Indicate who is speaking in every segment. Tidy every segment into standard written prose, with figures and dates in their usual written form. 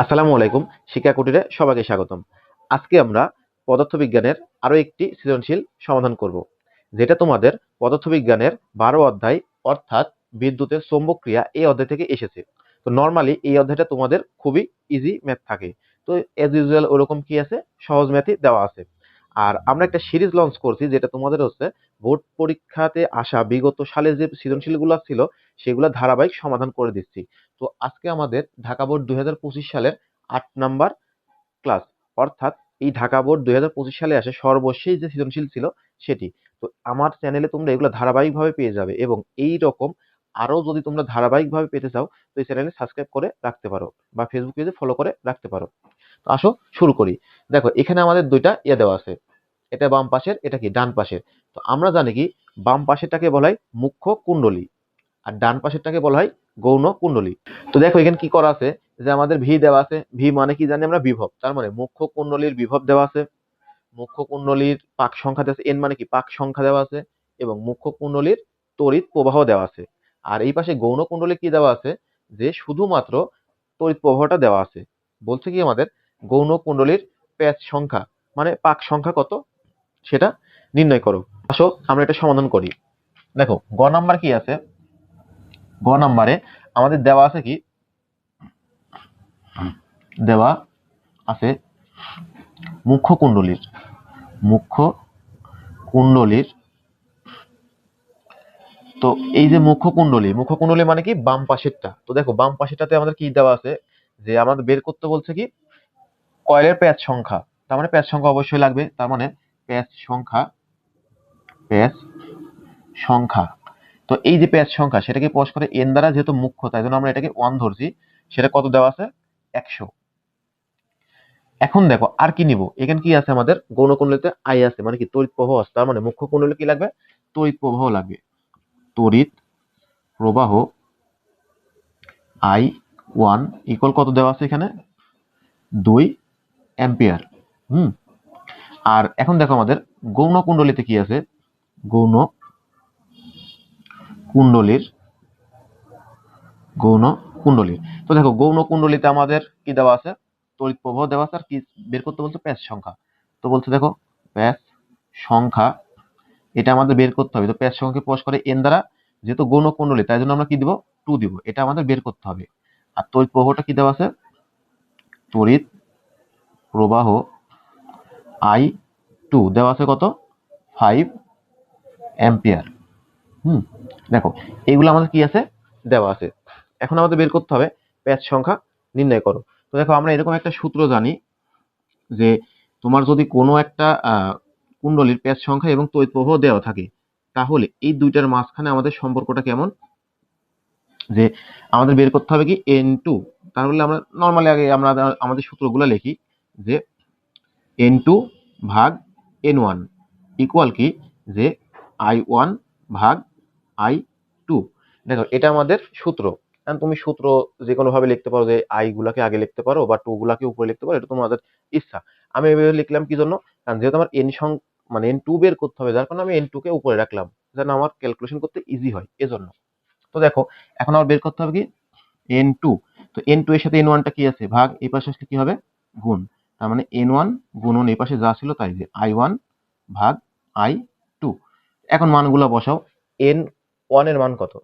Speaker 1: আসসালামু আলাইকুম। শিক্ষা কুটিরে সবাইকে স্বাগতম। আজকে আমরা পদার্থবিজ্ঞানের আরো একটি সৃজনশীল সমাধান করব, যেটা তোমাদের পদার্থবিজ্ঞানের 12 অধ্যায় অর্থাৎ বিদ্যুতের চৌম্বক ক্রিয়া এই অধ্যায় থেকে এসেছে। তো নরমালি এই অধ্যায়টা তোমাদের খুবই ইজি ম্যাথ থাকে। তো এজ ইউজুয়াল ওরকম কি আছে, সহজ ম্যাথই দেওয়া আছে। আর আমরা একটা সিরিজ লঞ্চ করছি, যেটা তোমাদের হচ্ছে বোর্ড পরীক্ষাতে আসা বিগত সালে যে সৃজনশীলগুলো ছিল সেগুলো ধারাবাহিক সমাধান করে দিচ্ছি। তো আজকে আমাদের ঢাকা বোর্ড 2025 সালের 8 নাম্বার ক্লাস, অর্থাৎ এই ঢাকা বোর্ড 2025 সালে আসে সর্বশেষ যে সৃজনশীল ছিল সেটি। তো আমার চ্যানেলে তোমরা এগুলো ধারাবাহিকভাবে পেয়ে যাবে, এবং এই রকম আরো যদি তোমরা ধারাবাহিকভাবে পেতে চাও তো এই চ্যানেলে সাবস্ক্রাইব করে রাখতে পারো বা ফেসবুক পেজে ফলো করে রাখতে পারো। তো আসো শুরু করি। দেখো এখানে আমাদের দুইটা দেওয়া আছে, এটা বাম পাশের, এটা কি ডান পাশের। তো আমরা জানি কি বাম পাশেরটাকে বলা হয় মুখ্য কুণ্ডলী, আর ডান পাশেরটাকে বলা হয় গৌণ কুণ্ডলী। তো দেখো এখানে কি করা আছে, যে আমাদের ভি দেওয়া আছে। ভি মানে কি জানি আমরা, বিভব। তার মানে মুখ্য কুণ্ডলীর বিভব দেওয়া আছে, মুখ্য কুণ্ডলীর পাক সংখ্যা দেওয়া আছে, এন মানে কি পাক সংখ্যা দেওয়া আছে, এবং মুখ্য কুণ্ডলীর তড়িৎ প্রবাহ দেওয়া আছে। আর এই পাশে গৌণ কুণ্ডলী কি দেওয়া আছে, যে শুধুমাত্র তড়িৎ প্রবাহটা দেওয়া আছে। বলছে কি আমাদের গৌণ কুণ্ডলীর প্যাচ সংখ্যা মানে পাক সংখ্যা কত সেটা নির্ণয় করো। আসো আমরা এটা সমাধান করি। দেখো গ নাম্বার কি আছে, গ নাম্বারে আমাদের দেওয়া আছে কি, দেওয়া আছে মুখ্য কুণ্ডলীর, মুখ্য কুণ্ডলীর। তো এই যে মুখ্য কুণ্ডলী, মুখ্য কুণ্ডলী মানে কি বাম পাশেরটা। তো দেখো বাম পাশেরটাতে আমাদের কি দেওয়া আছে, যে আমাদের বের করতে বলছে কি কয়েলের প্যাচ সংখ্যা। তার মানে প্যাচ সংখ্যা অবশ্যই লাগবে। তার মানে প্যাচ সংখ্যা, প্যাচ সংখ্যা। তো এই যে প্যাচ সংখ্যা সেটাকে প্রকাশ করে এন দ্বারা, যেহেতু মুখ্য তাই জন্য আমরা এটাকে 1 ধরছি। সেটা কত দেওয়া আছে, 100। এখন দেখো আর কি নিব, এখানে কি আছে আমাদের গৌণ কুণ্ডলীতে আই আছে, মানে কি তড়িৎ প্রবাহ আছে। তার মানে মুখ্য কুণ্ডলী কি লাগবে, তড়িৎ প্রবাহ লাগবে। তড়িৎ প্রবাহ আই ওয়ান ইকুয়াল কত দেওয়া আছে এখানে, 2 অ্যাম্পিয়ার। হুম। আর এখন দেখো আমাদের গৌণ কুণ্ডলীতে কি আছে, গৌণ কুণ্ডলীর, গৌণ কুণ্ডলীর। তো দেখো গৌণ কুণ্ডলীতে আমাদের কি দেওয়া আছে, তড়িৎ প্রবাহ দেওয়া আছে, আর কি বের করতে বলছে, প্যাচ সংখ্যা। তো বলছে দেখো প্যাচ সংখ্যা, এটা আমাদের বের করতে হবে। তো প্যাচ সংখ্যাকে প্রকাশ করে এন দ্বারা, যেহেতু গৌণ কুণ্ডলী তাই জন্য আমরা কি দিব, 2 দিব। এটা আমাদের বের করতে হবে। আর তড়িৎ প্রবাহটা কি দেওয়া আছে, তড়িৎ প্রবাহ আই 2 দেওয়া আছে কত, 5 অ্যাম্পিয়ার। হুম। দেখো এইগুলো আমাদের কি আছে, দেওয়া আছে। এখন আমাদের বের করতে হবে প্যাচ সংখ্যা নির্ণয় করো। তো দেখো আমরা এরকম একটা সূত্র জানি, যে তোমার যদি কোনো একটা কুণ্ডলীর প্যাচ সংখ্যা এবং তড়িৎ প্রবাহ দেওয়া থাকে, তাহলে এই দুইটার মাঝখানে আমাদের সম্পর্কটা কেমন, যে আমাদের বের করতে হবে কি N2। তাহলে আমরা নর্মালি আগে আমরা আমাদের সূত্রগুলো লিখি, যে N2 ভাগ N1 ইকুয়াল কি, যে I1 ভাগ I2। দেখো এটা আমাদের সূত্র। কারণ তুমি সূত্র যে কোনো ভাবে লিখতে পারো, যে আই গুলাকে আগে লিখতে পারো বা টু গুলাকে উপরে লিখতে পারো, এটা তোমাদের ইচ্ছা। আমি এভাবে লিখলাম কি জন্য, কারণ যেহেতু আমার এন মানে N2 বের করতে হবে, যার কারণে আমি N2 কে উপরে রাখলাম, যেন আমার ক্যালকুলেশন করতে ইজি হয় এজন্য। তো দেখো এখন আমার বের করতে হবে কি N2। তো N2 এর সাথে N1টা কি আছে, ভাগ, এই পাশে আসলে কি হবে, গুণ। তার মানে N1 গুণন এই পাশে যা ছিল তাই, যে I1 ভাগ I2। এখন মানগুলো বসাও। N1 এর মান কত,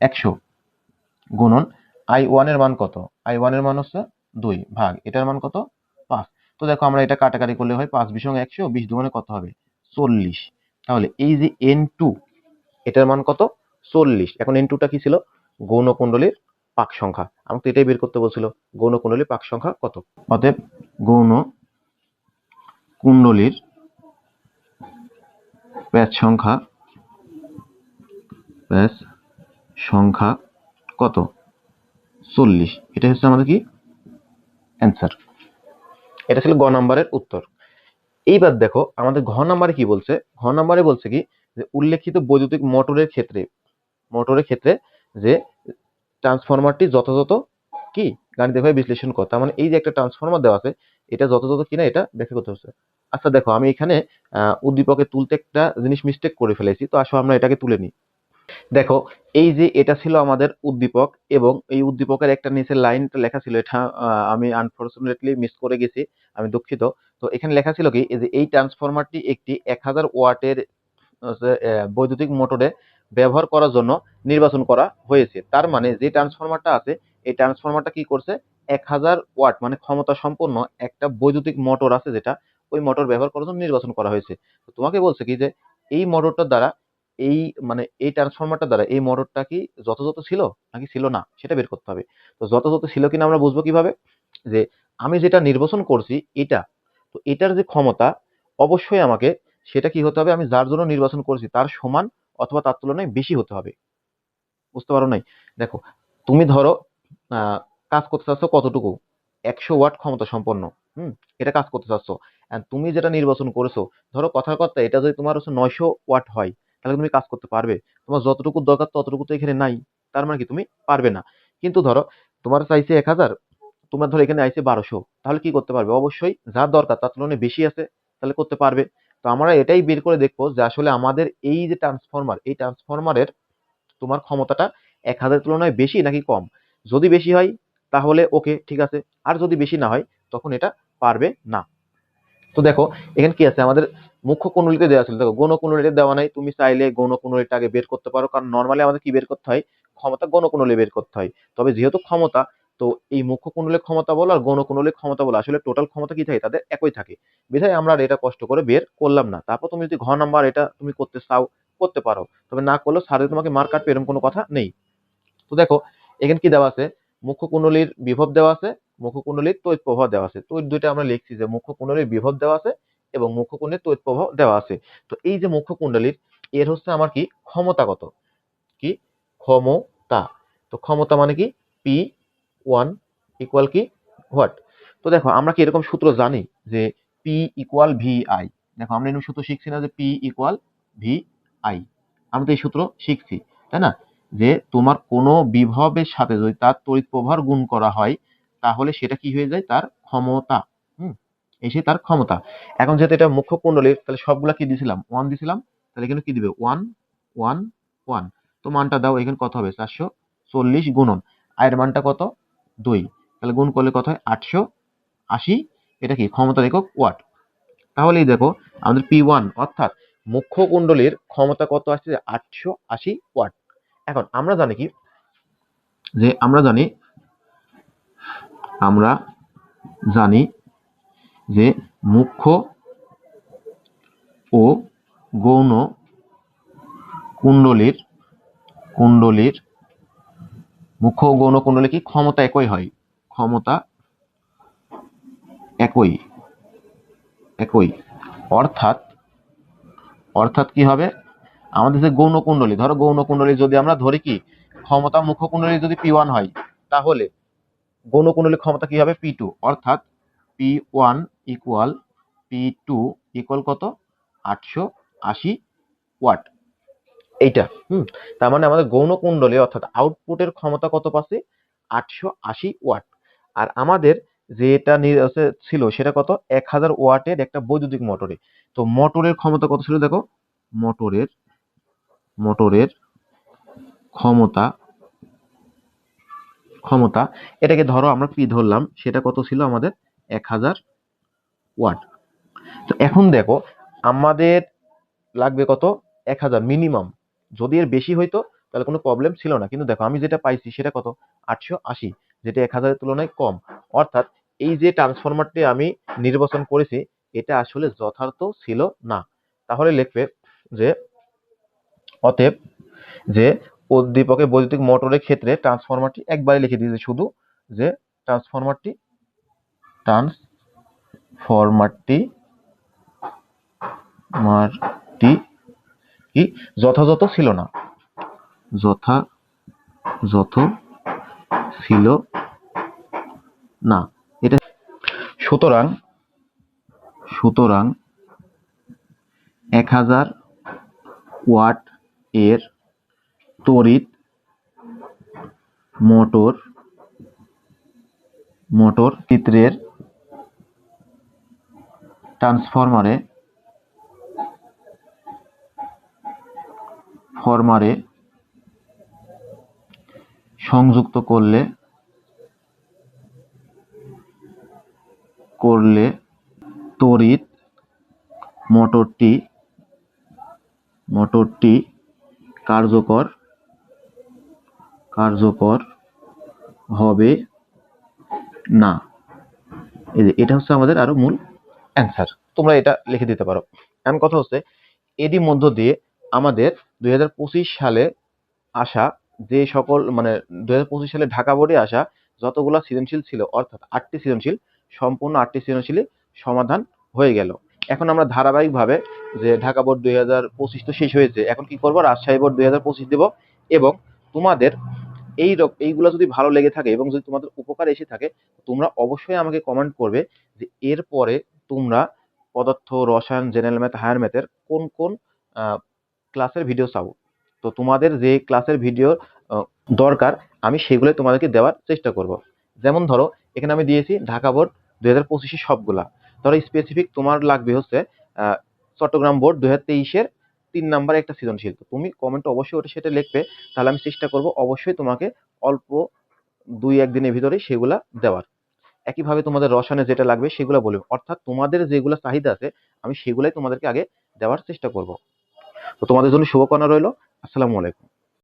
Speaker 1: 100, গুণন I1 এর মান কত, I1 এর মান হচ্ছে 2, ভাগ এটার মান কত, 5। তো দেখো আমরা এটা কাটাকাটি করলে হয় 5 বিশ 100, 20 দুগুণে কত হবে, 40। তাহলে এই যে N2 এটার মান কত, 40। এখন N2টা কি ছিল, গৌণ কুণ্ডলীর পাক সংখ্যা। আমাকে তো এটাই বের করতে বলছিল, গৌণ কুণ্ডলীর পাক সংখ্যা কত। অতএব গৌণ কুণ্ডলীর প্যাচ সংখ্যা, প্যাচ সংখ্যা কত, 40। এটা হচ্ছে আমাদের কি অ্যান্সার। এটা ছিল গ নাম্বারের উত্তর। এইবার দেখো আমাদের ঘ নাম্বারে কি বলছে, ঘ নাম্বারে বলছে কি, যে উল্লেখিত বৈদ্যুতিক মোটরের ক্ষেত্রে যে ট্রান্সফরমারটি যথাযথ কি গাণিতিকভাবে বিশ্লেষণ কর। তার মানে এই যে একটা ট্রান্সফরমার দেওয়া আছে, এটা যথাযথ কিনা এটা ব্যাখ্যা করতে হচ্ছে। আচ্ছা দেখো আমি এখানে উদ্দীপকে তুলতে একটা জিনিস মিস্টেক করে ফেলেছি, তো আসো আমরা এটাকে তুলে নিই। দেখো, এই যে এটা ছিল আমাদের উদ্দীপক, এবং এই উদ্দীপকের একটা নিচের লাইনটা লেখা ছিল, এটা আমি আনফরচুনেটলি মিস করে গেছি, আমি দুঃখিত। তো এখানে লেখা ছিল কি, এই যে এই ট্রান্সফরমারটি একটি 1000 ওয়াটের বৈদ্যুতিক মোটরে ব্যবহার করার জন্য নির্বাচন করা হয়েছে। তার মানে যে ট্রান্সফরমারটা আছে, এই ট্রান্সফরমারটা কি করছে, 1000 ওয়াট মানে ক্ষমতা সম্পন্ন একটা বৈদ্যুতিক মোটর আছে, যেটা ওই মোটর ব্যবহার করার জন্য নির্বাচন করা হয়েছে। তো তোমাকে বলছে কি যে এই মোটরটার দ্বারা, এই মানে এই ট্রান্সফরমারটা দ্বারা এই মোটরটা কি যথাযথ ছিল নাকি ছিল না, সেটা বের করতে হবে। তো যথাযথ ছিল কিনা আমরা বুঝবো কিভাবে, যে আমি যেটা নির্বাচন করছি এটা, তো এটার যে ক্ষমতা, অবশ্যই আমাকে সেটা কি হতে হবে, আমি যার জন্য নির্বাচন করছি তার সমান অথবা তার তুলনায় বেশি হতে হবে। বুঝতে পারো নাই? দেখো, তুমি ধরো আহ, কাজ করতে চাচ্ছ কতটুকু, 100 ওয়াট ক্ষমতা সম্পন্ন। হুম, এটা কাজ করতে চাচ্ছ। And তুমি যেটা নির্বাচন করেছো, ধরো কথার কথা এটা যদি তোমার হচ্ছে 900 ওয়াট হয়, তাহলে তুমি কাজ করতে পারবে? তোমার যতটুকু দরকার ততটুকু তো এখানে নাই, তার মানে কি তুমি পারবে না। কিন্তু ধরো তোমার চাইছে 1000, তোমার ধরো এখানে আইছে 1200, তাহলে কি করতে পারবে? অবশ্যই যার দরকার তার তুলনায় বেশি আছে, তাহলে করতে পারবে। তো আমরা এটাই বের করে দেখবো যে আসলে আমাদের এই যে ট্রান্সফরমার, এই ট্রান্সফরমারের তোমার ক্ষমতাটা 1000 তুলনায় বেশি নাকি কম। যদি বেশি হয় তাহলে ওকে, ঠিক আছে। আর যদি বেশি না হয়, তখন এটা পারবে না। তো দেখো, এখানে কি আছে, আমাদের মুখ্য কুণ্ডলীতে দেওয়া ছিল, দেখো গৌণ কুণ্ডলীতে দেওয়া নাই। তুমি চাইলে গৌণ কুণ্ডলীটা আগে বের করতে পারো, কারণ নর্মালি আমাদের কি বের করতে হয়, ক্ষমতা গৌণ কুণ্ডলী বের করতে হয়। তবে যেহেতু ক্ষমতা, তো এই মুখ্য কুণ্ডলীর ক্ষমতা বলো আর গৌণ কুণ্ডলীর ক্ষমতা বলো, আসলে টোটাল ক্ষমতা কি থাকে, তাদের একই থাকে। বিধায় আমরা আর এটা কষ্ট করে বের করলাম না। তারপর তুমি যদি ঘ নাম্বার এটা তুমি করতে চাও, করতে পারো, তবে না করলেও স্যার তোমাকে মার্ক কাটবে এরকম কোনো কথা নেই। তো দেখো, এখানে কি দেওয়া আছে, মুখ্য কুণ্ডলীর বিভব দেওয়া আছে, মুখ্য কুণ্ডলীর তড়িৎ প্রবাহ দেওয়া আছে। তো এই দুইটা আমরা লিখছি যে মুখ্য কুণ্ডলীর বিভব দেওয়া আছে এবং মুখ্য কুণ্ডলীর তড়িৎ প্রবাহ দেওয়া আছে। তো এই যে মুখ্য কুণ্ডলীর, এর হচ্ছে আমার কি ক্ষমতা কত, কি ক্ষমতা। তো ক্ষমতা মানে কি, পি ওয়ান ইকুয়াল কি হোয়াট। তো দেখো, আমরা কি এরকম সূত্র জানি যে পি ইকুয়াল ভি আই। দেখো, আমরা এরকম সূত্র শিখছি না যে পি ইকুয়াল ভি আই, আমরা তো এই সূত্র শিখছি, তাই না? যে তোমার কোনো বিভবের সাথে যদি তার তড়িৎ প্রবাহ গুণ করা হয়, তাহলে সেটা কি হয়ে যায়, তার ক্ষমতা। হুম, এসে তার ক্ষমতা। এখন যেহেতু এটা মুখ্য কুণ্ডলীর, তাহলে সবগুলা কি দিছিলাম, ওয়ান দিছিলাম, তাহলে এখানে কি দিবে, ওয়ান ওয়ান ওয়ান। তো মানটা দাও, এখানে কত হবে, 440 গুণন আয়ের মানটা কত, 2, তাহলে গুণ করলে কত হয়, 880। এটা কি ক্ষমতার একক ওয়াট। তাহলেই দেখো, আমাদের P1 অর্থাৎ মুখ্য কুণ্ডলীর ক্ষমতা কত আসছে, 880 ওয়াট। এখন আমরা জানি কি, যে আমরা জানি যে মুখ্য ও গৌণ কুণ্ডলীর কুণ্ডলীর মুখ্য ও গৌণ কুণ্ডলী কি ক্ষমতা একই হয়, ক্ষমতা একই একই। অর্থাৎ অর্থাৎ কি হবে, আমাদের যে গৌণ কুণ্ডলী, ধরো গৌণ কুণ্ডলী যদি আমরা ধরি কি, ক্ষমতা মুখ্য কুণ্ডলী যদি P1 হয়, তাহলে গৌণ কুণ্ডলীর ক্ষমতা কি হবে, P2। অর্থাৎ P1 ইকুয়াল P2 ইকুয়াল কত, 880 ওয়াট। এইটা তার মানে আমাদের গৌণ কুণ্ডলী অর্থাৎ আউটপুটের ক্ষমতা কত পাচ্ছি, 880 ওয়াট। আর আমাদের যেটা ছিল সেটা কত, 1000 ওয়াটের একটা বৈদ্যুতিক মোটরে। তো মোটরের ক্ষমতা কত ছিল, দেখো, মোটরের মোটরের ক্ষমতা ক্ষমতা এটাকে ধরো আমরা পি ধরলাম, সেটা কত ছিল আমাদের, 1000 ওয়াট। তো এখন দেখো, আমাদের লাগবে কত, 1000 মিনিমাম। যদি এর বেশি হইতো তাহলে কোনো প্রবলেম ছিল না, কিন্তু দেখো আমি যেটা পাইছি সেটা কত, 880, যেটা 1000 এর তুলনায় কম। অর্থাৎ এই যে ট্রান্সফরমারটি আমি নির্বাচন করেছি, এটা আসলে যথার্থ ছিল না। তাহলে লিখবে যে অতএব যে উদ্দীপকে বৈদ্যুতিক মোটরের ক্ষেত্রে ট্রান্সফরমারটি একবারে লিখে দিয়েছে শুধু, যে ট্রান্সফরমারটি ট্রান্সফরমারটি মারটি কি যথাযথ ছিল না, যথাযথ ছিল না। এটা সুতরাং সুতরাং 1000 ওয়াট এর তড়িৎ মোটর চিত্রের ট্রান্সফরমারে সংযুক্ত করলে তড়িৎ মোটরটি কার্যকর হবে না। এটা হচ্ছে আমাদের আরো মূল অ্যান্সার। তোমরা এটা লিখে দিতে পারো। এখন কথা হচ্ছে এরই মধ্য দিয়ে আমাদের 2025 সালে আসা যে সকল মানে 2025 সালে ঢাকা বোর্ডে আসা যতগুলা সৃজনশীল ছিল, অর্থাৎ 8টি সৃজনশীল, সম্পূর্ণ 8টি সৃজনশীলই সমাধান হয়ে গেল। এখন আমরা ধারাবাহিকভাবে যে ঢাকা বোর্ড 2025 তো শেষ হয়েছে, এখন কি করব, রাজশাহী বোর্ড 2025 দেব। এবং তোমাদের এইগুলো যদি ভালো লেগে থাকে এবং যদি তোমাদের উপকার এসে থাকে, তোমরা অবশ্যই আমাকে কমেন্ট করবে যে এরপরে তোমরা পদার্থ, রসায়ন, জেনারেল ম্যাথ, হায়ার ম্যাথের কোন কোন ক্লাসের ভিডিও চাও। তো তোমাদের যে ক্লাসের ভিডিও দরকার আমি সেগুলোই তোমাদেরকে দেওয়ার চেষ্টা করব। যেমন ধরো এখানে আমি দিয়েছি ঢাকা বোর্ড 2025 সবগুলা। ধরো স্পেসিফিক তোমার লাগবে হচ্ছে চট্টগ্রাম বোর্ড 2023-এর 3 নাম্বার একটা সৃজনশীল। তো তুমি কমেন্টে অবশ্যই ওটা সেটা লিখবে, তাহলে আমি চেষ্টা করব অবশ্যই তোমাকে অল্প 2-1 দিনের ভিতরে সেগুলা দেওয়ার। একইভাবে তোমাদের রসায়নে যেটা লাগবে সেগুলো বলবে, অর্থাৎ তোমাদের যেগুলো চাহিদা আছে আমি সেগুলাই তোমাদেরকে আগে দেওয়ার চেষ্টা করব। তো তোমাদের জন্য শুভকামনা রইল। আসসালামু আলাইকুম।